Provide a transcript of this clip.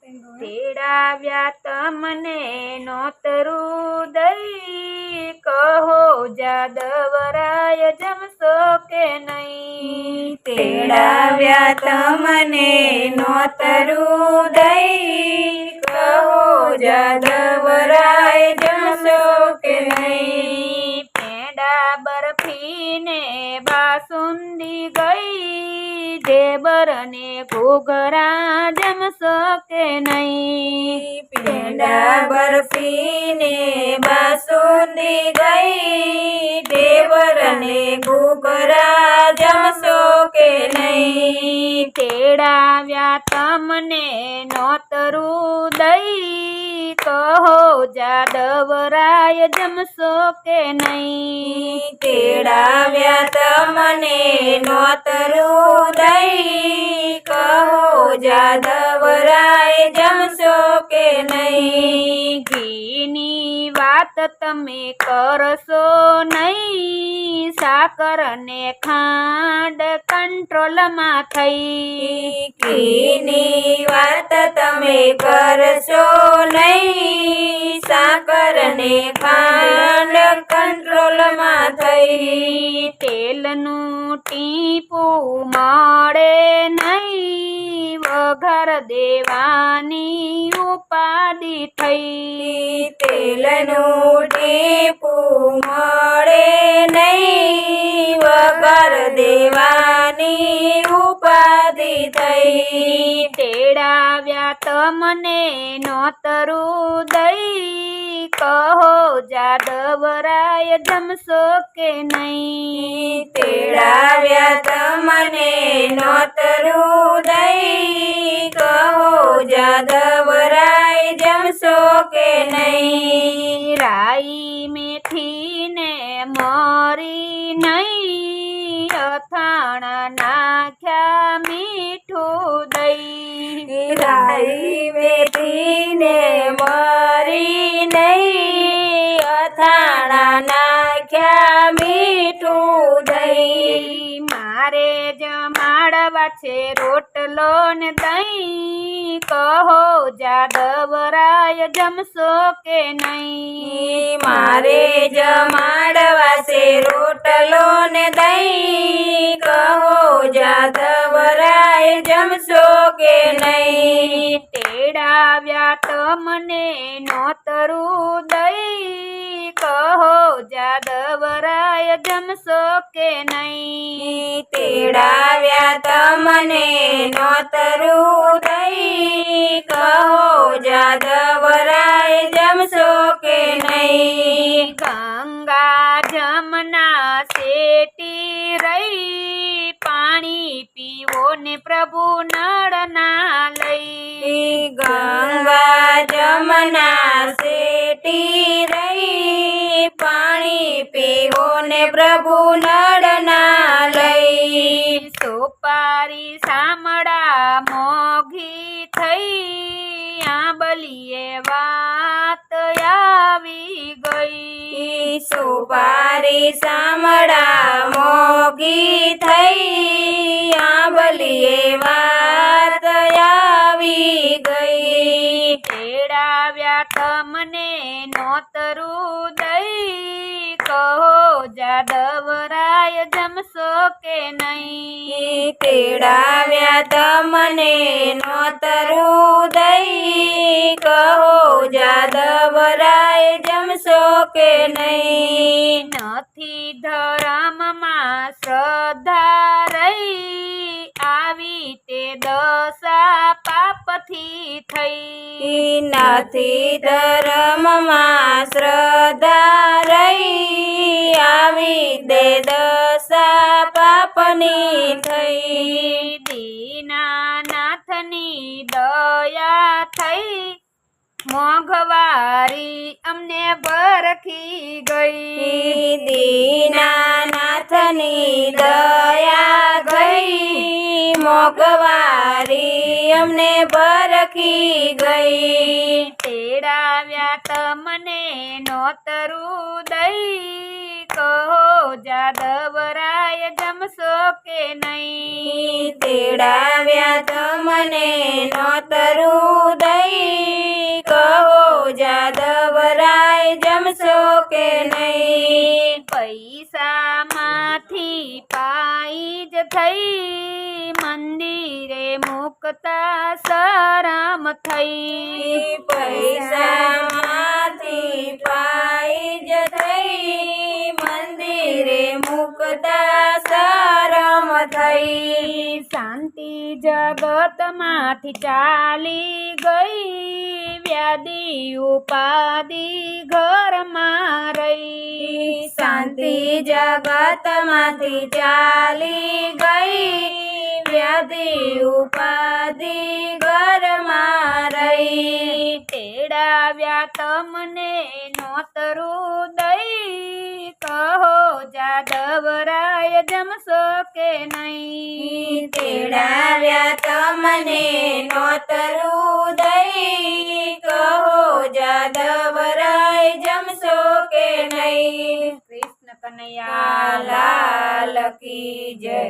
તેડાવ્યા તમને નોતરું દઈ, કહો જાદવરાય જમશો કે નહીં? તેડાવ્યા તમને નોતરું દઈ, કહો જાદવરાય જમશો કે નહીં? પેંડા બરફી ને બાસુંદી ગઈ, ઢેબર ને ઘૂઘરા જમશો કે નહીં? પેંડા બરફી ને બાસુંદી ગઈ, ઢેબર ને ઘૂઘરા જમશો કે નહીં? તેડાવ્યા તમને નોતરું દઈ, કહો જાદવરાય જમશો કે નહીં? તેડાવ્યા તમને નોતરું દઈ, કહો જાદવરાય જમશો કે નહીં? ઘીની વાત તમે કરશો નહીં, સાકર ને ખાંડ કંટ્રોલમાં થઈ. ઘીની વાત તમે કરશો નહીં, સાકર ને ખાંડ કંટ્રોલમાં થઈ. તેલનું ટીપું મળે નહીં, વઘાર દેવાની ઉપાધિ થઈ. તેલનું ટીપું મળે નહીં, વઘાર દેવાની ઉપાધિ થઈ. તેડાવ્યા તમને નોતરું દઈ, કહો જાદવરાય જમશો કે નહીં? તેડાવ્યા તમને નોતરું દઈ, કહો જાદવરાય જમશો કે નહીં? રાઈ મેથી ને મરી નહીં, અથાણા નાખ્યા મીઠું દઈ. રાઈ મેથી ને મરી નહીં, અથાણા નાખ્યા મીઠું દઈ. મારે જમાડવા છે રોટલો ને દહીં, કહો જાદવરાય જમશો કે નહીં? મારે જમાડવા છે રોટલો ને દહીં, કહો જાદવરાય જમશો કે નહીં? તેડાવ્યા તમને નોતરું દઈ, કહો જાદવરાય જમશો કે નહીં? તેડાવ્યા તમને નોતરું દઈ, કહો જાદવરાય જમશો કે નહીં? ગંગા જમના શેટી રહી, પાણી પીવો ને પ્રભુ નળ ના લઈ. ગંગા જમના શેટી રહી, પાણી પીવો ને પ્રભુ નળ ના લઈ. સોપારી સામડા મોઘી થઈ, આંબલીએ વાત આવી ગઈ. સુપારી સામડા મોગી થઈ, આંબલીએ વાત આવી ગઈ. તેડાવ્યા તમને નોતરું દઈ, કહો જાદવરાય જમશો કે નહીં? તેડાવ્યા તમને નોતરું દઈ, કહો જાદવરાય જમશો કે નહીં? નથી ધર્મમાં શ્રદ્ધા રહી, આવી તે દશા પાપથી થઈ. નથી ધર્મમાં શ્રદ્ધા રહી, આવી દે દશા પાપની થઈ. દીનાનાથની દયા થઈ, મોંઘવારી અમને ભરખી ગઈ. દીનાનાથની દયા ગઈ, મોંઘવારી અમને ભરખી ગઈ. તેડાવ્યા તમને નોતરું દઈ, કહો જાદવરાય જમશો કે નહીં? તેડાવ્યા તમને નોતરું દઈ, નહીં પૈસામાંથી પાઈ જ થઈ મંદિરે મુકતા શરમ થઈ પૈસામાંથી પાઈ જ થઈ મંદિરે મુકતા શરમ થઈ શાંતિ જગતમાંથી ચાલી ગઈ વ્યાધિ ઉપાધિ ઘરમાં રહી શાંતિ જગતમાંથી ચાલી ગઈ વ્યાધિ ઉપાધિ ઘરમાં રહી તેડાવ્યા તમને નોતરું દઈ કહો જાદવરાય જમશો કે નહીં તેડાવ્યા તમને નોતરું દઈ કહો જાદવરાય જમશો કે નહીં કૃષ્ણ કનૈયા લાલ કી જય.